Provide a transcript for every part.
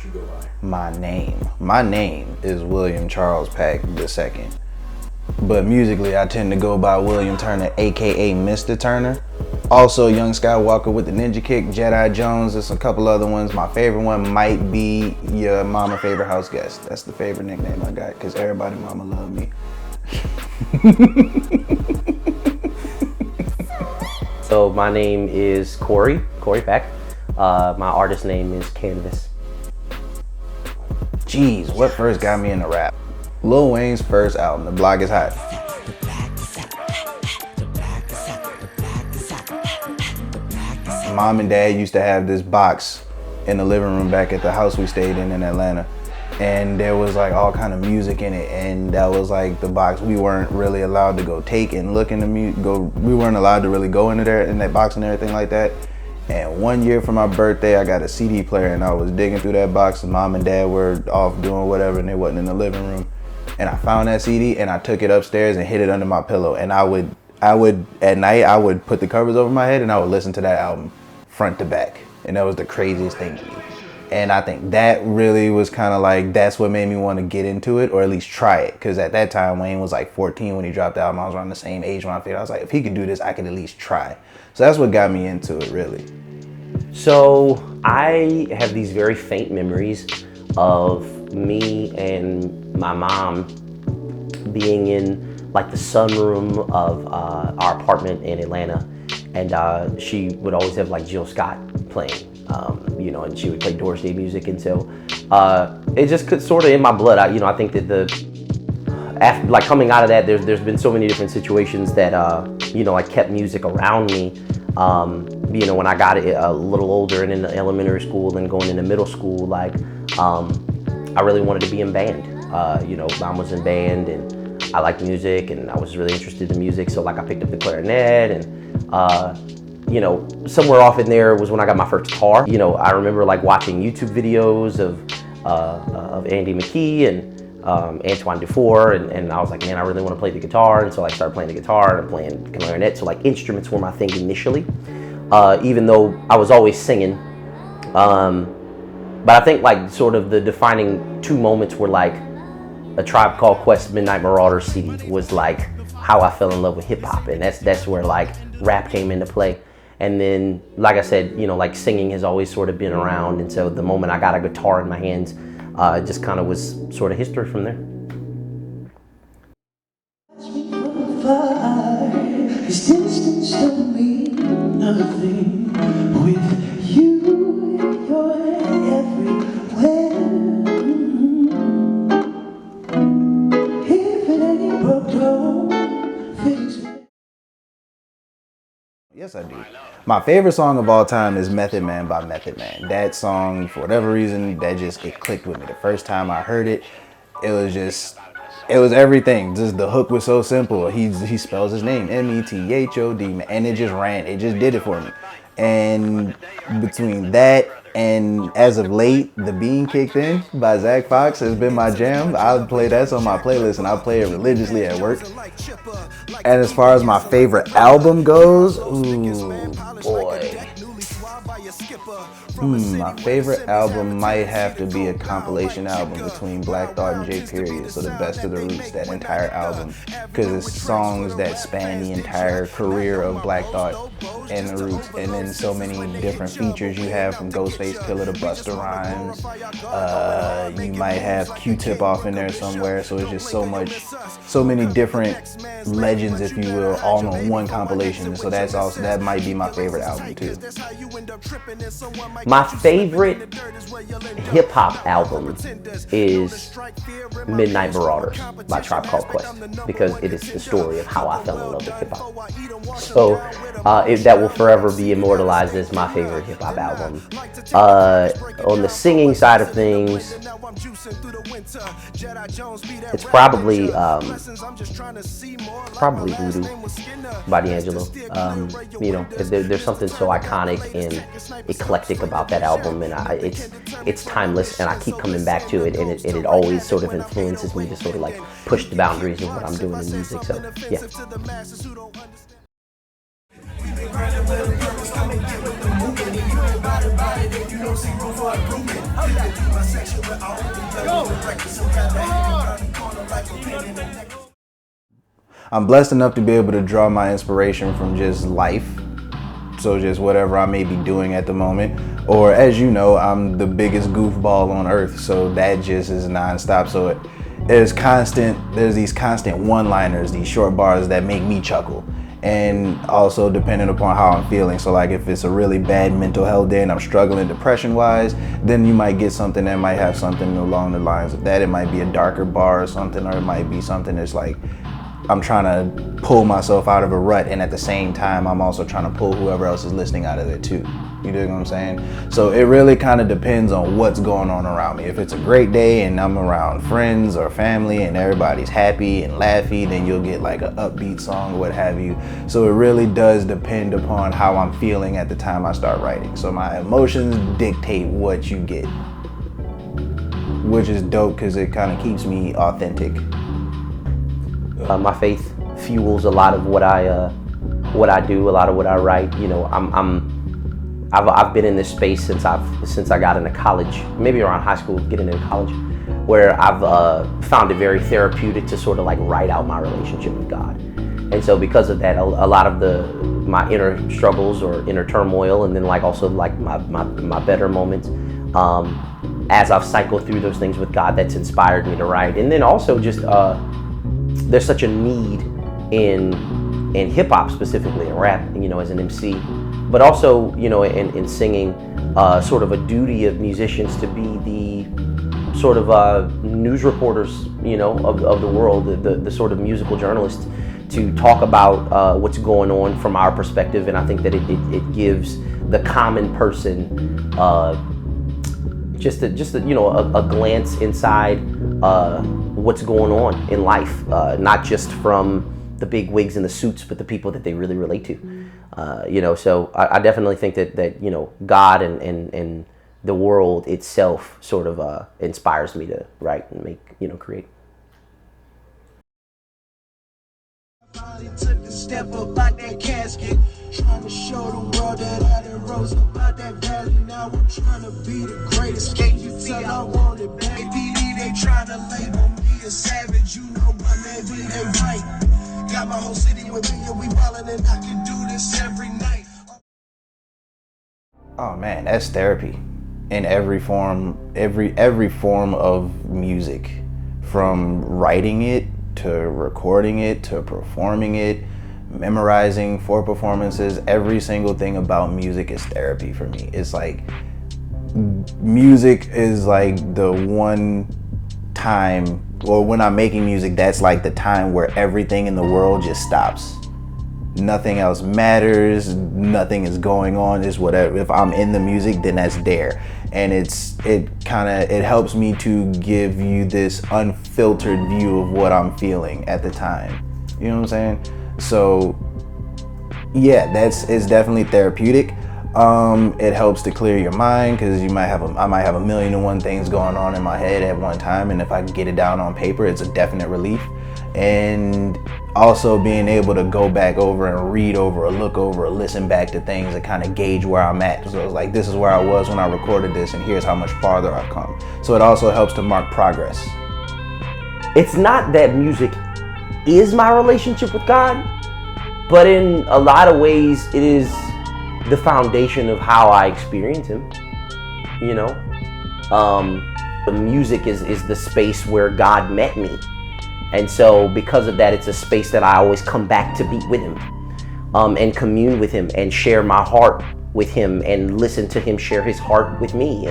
you go by? My name is William Charles Pack II. But musically, I tend to go by William Turner, aka Mr. Turner. Also, Young Skywalker with the Ninja Kick, Jedi Jones, there's a couple other ones. My favorite one might be your mama favorite house guest. That's the favorite nickname I got, because everybody mama love me. So my name is Corey Pack. My artist name is Canvas. Jeez, what first got me into rap? Lil Wayne's first album, The Block Is Hot. Mom and Dad used to have this box in the living room back at the house we stayed in Atlanta. And there was like all kind of music in it, and that was like the box. We weren't really allowed to go take and look in the we weren't allowed to really go into there in that box and everything like that. And one year for my birthday, I got a CD player, and I was digging through that box, and Mom and Dad were off doing whatever, and they wasn't in the living room. And I found that CD, and I took it upstairs and hid it under my pillow. And I would at night, I would put the covers over my head, and I would listen to that album front to back. And that was the craziest thing to me. And I think that really was kind of like, that's what made me want to get into it, or at least try it. Because at that time, Wayne was like 14 when he dropped the album. I was around the same age when I figured, I was like, if he could do this, I could at least try. So that's what got me into it, really. So I have these very faint memories of me and my mom being in like the sunroom of our apartment in Atlanta. And she would always have like Jill Scott playing. You know, and she would play Doris Day music, and so it just could sort of in my blood. I think that after like coming out of that, there's been so many different situations that I kept music around me. When I got a little older and in elementary school and going into middle school, like I really wanted to be in band. Mom was in band, and I liked music, and I was really interested in music. So like I picked up the clarinet, and somewhere off in there was when I got my first guitar. I remember like watching YouTube videos of Andy McKee and Antoine Dufour, and I was like, man, I really want to play the guitar. And so I started playing the guitar and playing clarinet. So like instruments were my thing initially, even though I was always singing. But I think like sort of the defining two moments were like A Tribe Called Quest Midnight Marauders CD was like how I fell in love with hip hop, and that's where like rap came into play. And then, like I said, like singing has always sort of been around. And so the moment I got a guitar in my hands, it just kind of was sort of history from there. This distance don't mean nothing with you. You're everywhere. If it ain't broke, don't fix it. Yes, I do. My favorite song of all time is Method Man by Method Man. That song, for whatever reason, it clicked with me. The first time I heard it, it was everything. Just the hook was so simple. He spells his name, M-E-T-H-O-D, and it just did it for me. And between that and as of late, The Bean Kicked In by Zach Fox has been my jam. I play that's on my playlist, and I play it religiously at work. And as far as my favorite album goes, ooh, boy. My favorite album might have to be a compilation album between Black Thought and J Period, so The Best of the Roots, that entire album, because it's songs that span the entire career of Black Thought and the Roots, and then so many different features you have from Ghostface Killah to Busta Rhymes. You might have Q-Tip off in there somewhere, so it's just so many different legends, if you will, all on one compilation. So that might be my favorite album too. My favorite hip hop album is Midnight Marauders by Tribe Called Quest, because it is the story of how I fell in love with hip hop. So that will forever be immortalized as my favorite hip hop album. On the singing side of things, it's probably Voodoo by D'Angelo. There's something so iconic and eclectic about that album, and it's timeless, and I keep coming back to it, and it always sort of influences me to sort of like push the boundaries of what I'm doing in music. So yeah. I'm blessed enough to be able to draw my inspiration from just life. So just whatever I may be doing at the moment. Or as you know, I'm the biggest goofball on earth. So that just is nonstop. So there's these constant one-liners, these short bars that make me chuckle. And also depending upon how I'm feeling. So like if it's a really bad mental health day and I'm struggling depression wise, then you might get something that might have something along the lines of that. It might be a darker bar or something, or it might be something that's like, I'm trying to pull myself out of a rut, and at the same time, I'm also trying to pull whoever else is listening out of it too. You dig what I'm saying? So it really kind of depends on what's going on around me. If it's a great day and I'm around friends or family and everybody's happy and laughy, then you'll get like an upbeat song or what have you. So it really does depend upon how I'm feeling at the time I start writing. So my emotions dictate what you get, which is dope because it kind of keeps me authentic. My faith fuels a lot of what I do, a lot of what I write. You know, I've been in this space since I got into college, maybe around high school, getting into college, where I've found it very therapeutic to sort of like write out my relationship with God. And so because of that, a lot of my inner struggles or inner turmoil, and then like also like my better moments, as I've cycled through those things with God, that's inspired me to write. And then also just there's such a need in hip hop, specifically in rap, you know, as an MC, but also, you know, in singing, sort of a duty of musicians to be the sort of news reporters, you know, of the world, the sort of musical journalists, to talk about what's going on from our perspective. And I think that it gives the common person just a you know, a glance inside what's going on in life, not just from the big wigs and the suits, but the people that they really relate to. You know, so I definitely think that you know, God and the world itself sort of inspires me to write and make, you know, create. Took a step up out that casket, trying to show the world that I done rose up out that valley. Now I'm trying to be the greatest. Can't you tell I want it back? They trying to label me a savage. You know what, maybe they right. Got my whole city with me and we ballin', and I can do this every night. Oh man, that's therapy in every form, every form of music, from writing it to recording it to performing it, memorizing for performances. Every single thing about music is therapy for me. It's like music is like the one time, or when I'm making music, that's like the time where everything in the world just stops. Nothing else matters, nothing is going on, just whatever. If I'm in the music, then that's there. And it helps me to give you this unfiltered view of what I'm feeling at the time. You know what I'm saying? So yeah, it's definitely therapeutic. It helps to clear your mind, because I might have a million and one things going on in my head at one time, and if I can get it down on paper, it's a definite relief. And also being able to go back over and read over or look over or listen back to things and kind of gauge where I'm at. So it's like, this is where I was when I recorded this, and here's how much farther I've come. So it also helps to mark progress. It's not that music is my relationship with God, but in a lot of ways it is the foundation of how I experience Him. You know, the music is the space where God met me. And so because of that, it's a space that I always come back to be with Him, and commune with Him and share my heart with Him and listen to Him share His heart with me,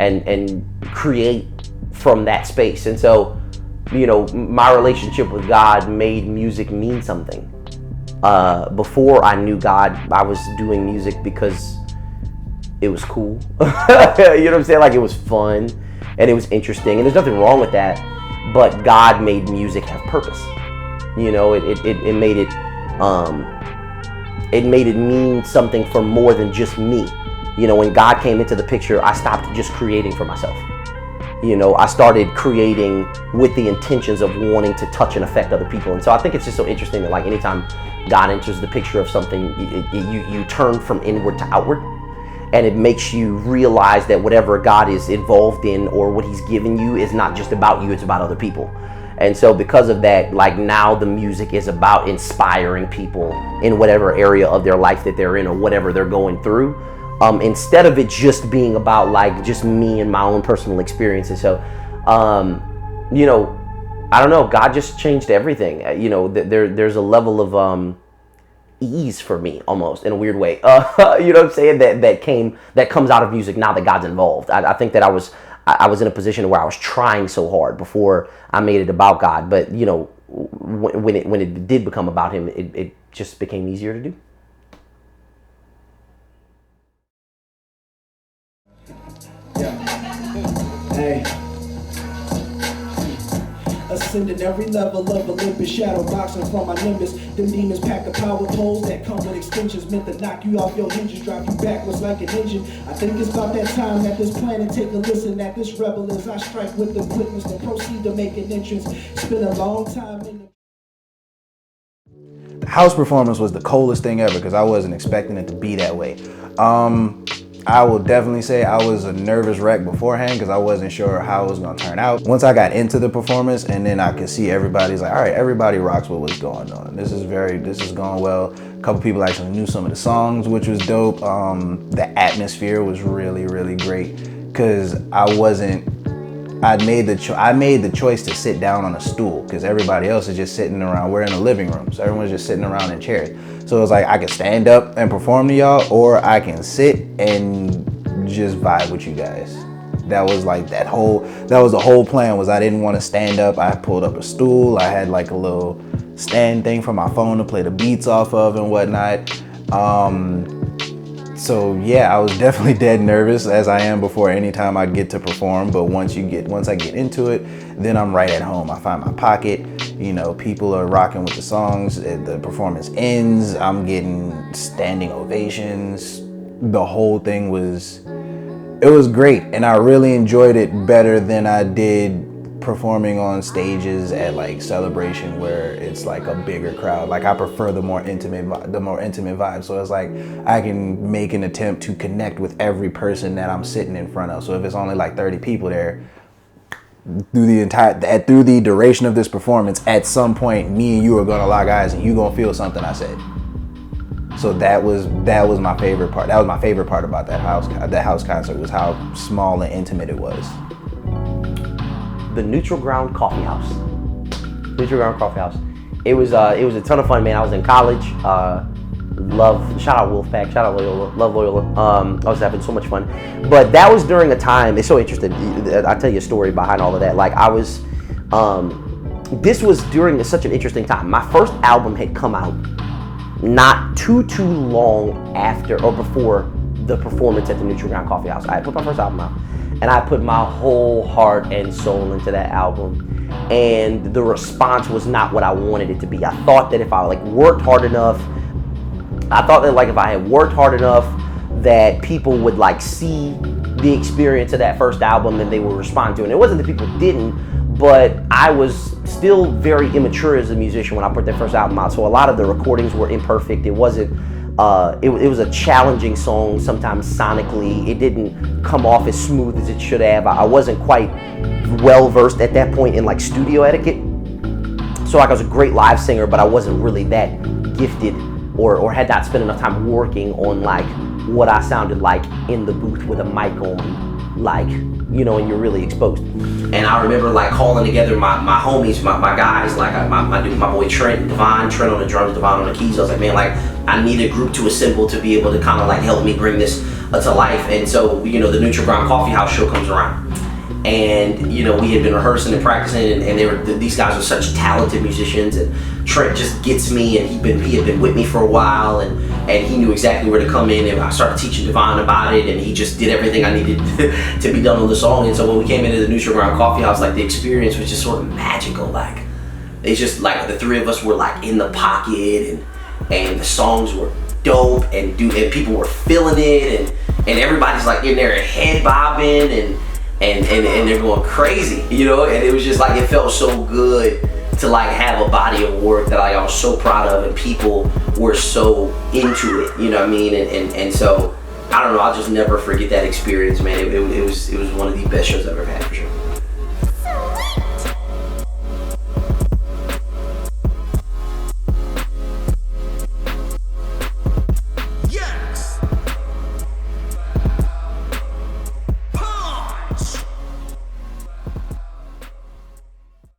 and create from that space. And so, you know, my relationship with God made music mean something. Before I knew God, I was doing music because it was cool. You know what I'm saying? Like, it was fun and it was interesting, and there's nothing wrong with that. But God made music have purpose. You know, it made it mean something for more than just me. You know, when God came into the picture, I stopped just creating for myself. You know, I started creating with the intentions of wanting to touch and affect other people. And so I think it's just so interesting that, like, anytime God enters the picture of something, you turn from inward to outward. and it makes you realize that whatever God is involved in or what he's given you is not just about you, it's about other people. And so because of that, like now the music is about inspiring people in whatever area of their life that they're in or whatever they're going through, instead of it just being about like just me and my own personal experiences. So you know, I don't know, God just changed everything. You know, there's a level of ease for me almost in a weird way. You know what I'm saying? That comes out of music now that God's involved. I think that I was in a position where I was trying so hard before I made it about God. But you know, when it did become about him, it just became easier to do. Hey. Ascending every level of Olympus, shadow boxing from my nimbus. Them demons pack the power poles that come with extensions, meant to knock you off your hinges, drive you backwards like an engine. I think it's about that time that this planet take a listen at this rebel as I strike with the quickness and proceed to make an entrance. Spend a long time in the house performance was the coolest thing ever because I wasn't expecting it to be that way. I will definitely say I was a nervous wreck beforehand because I wasn't sure how it was going to turn out. Once I got into the performance and then I could see everybody's like, all right, everybody rocks with what's going on. This is going well. A couple people actually knew some of the songs, which was dope. The atmosphere was really, really great because I made the choice to sit down on a stool because everybody else is just sitting around. We're in the living room, so everyone's just sitting around in chairs. So it was like I could stand up and perform to y'all, or I can sit and just vibe with you guys. That was the whole plan. Was I didn't want to stand up. I pulled up a stool. I had like a little stand thing for my phone to play the beats off of and whatnot. So yeah, I was definitely dead nervous as I am before any time I get to perform. But once I get into it, then I'm right at home. I find my pocket. You know, people are rocking with the songs. The performance ends. I'm getting standing ovations. The whole thing was great, and I really enjoyed it better than I did performing on stages at like Celebration where it's like a bigger crowd. Like I prefer the more intimate vibe. So it's like I can make an attempt to connect with every person that I'm sitting in front of. So if it's only like 30 people there, through the duration of this performance, at some point me and you are gonna lock eyes and you gonna feel something I said. So that was my favorite part. That was my favorite part about that house concert, was how small and intimate it was. The Neutral Ground Coffee House. It was a ton of fun, man. I was in college. Shout out Wolfpack, shout out Loyola, love Loyola. I was having so much fun. But that was during a time, it's so interesting. I'll tell you a story behind all of that. Like this was during such an interesting time. My first album had come out not too long after or before the performance at the Neutral Ground Coffee House. I put my first album out, and I put my whole heart and soul into that album, and the response was not what I wanted it to be. I thought that if I worked hard enough, that people would see the experience of that first album and they would respond to it. And it wasn't that people didn't, but I was still very immature as a musician when I put that first album out. So a lot of the recordings were imperfect. It wasn't, it was a challenging song sometimes sonically. It didn't come off as smooth as it should have. I wasn't quite well versed at that point in studio etiquette. So I was a great live singer, but I wasn't really that gifted or had not spent enough time working on what I sounded like in the booth with a mic on, and you're really exposed. And I remember calling together my homies, my guys, my boy Trent on the drums, Devon on the keys. I was like, man, I need a group to assemble to be able to kind of help me bring this to life. And so, the Neutral Ground Coffee House show comes around. And we had been rehearsing and practicing, and these guys are such talented musicians. And Trent just gets me, and he had been with me for a while, and he knew exactly where to come in. And I started teaching Devon about it, and he just did everything I needed to be done on the song. And so when we came into the Neutral Ground Coffee House, the experience was just sort of magical. It's just the three of us were in the pocket, and the songs were dope, and people were feeling it, and everybody's in there head bobbing and they're going crazy, and it was just it felt so good to have a body of work that I was so proud of, and people were so into it, you know what I mean? And so I don't know. I'll just never forget that experience, man. It was one of the best shows I've ever had for sure.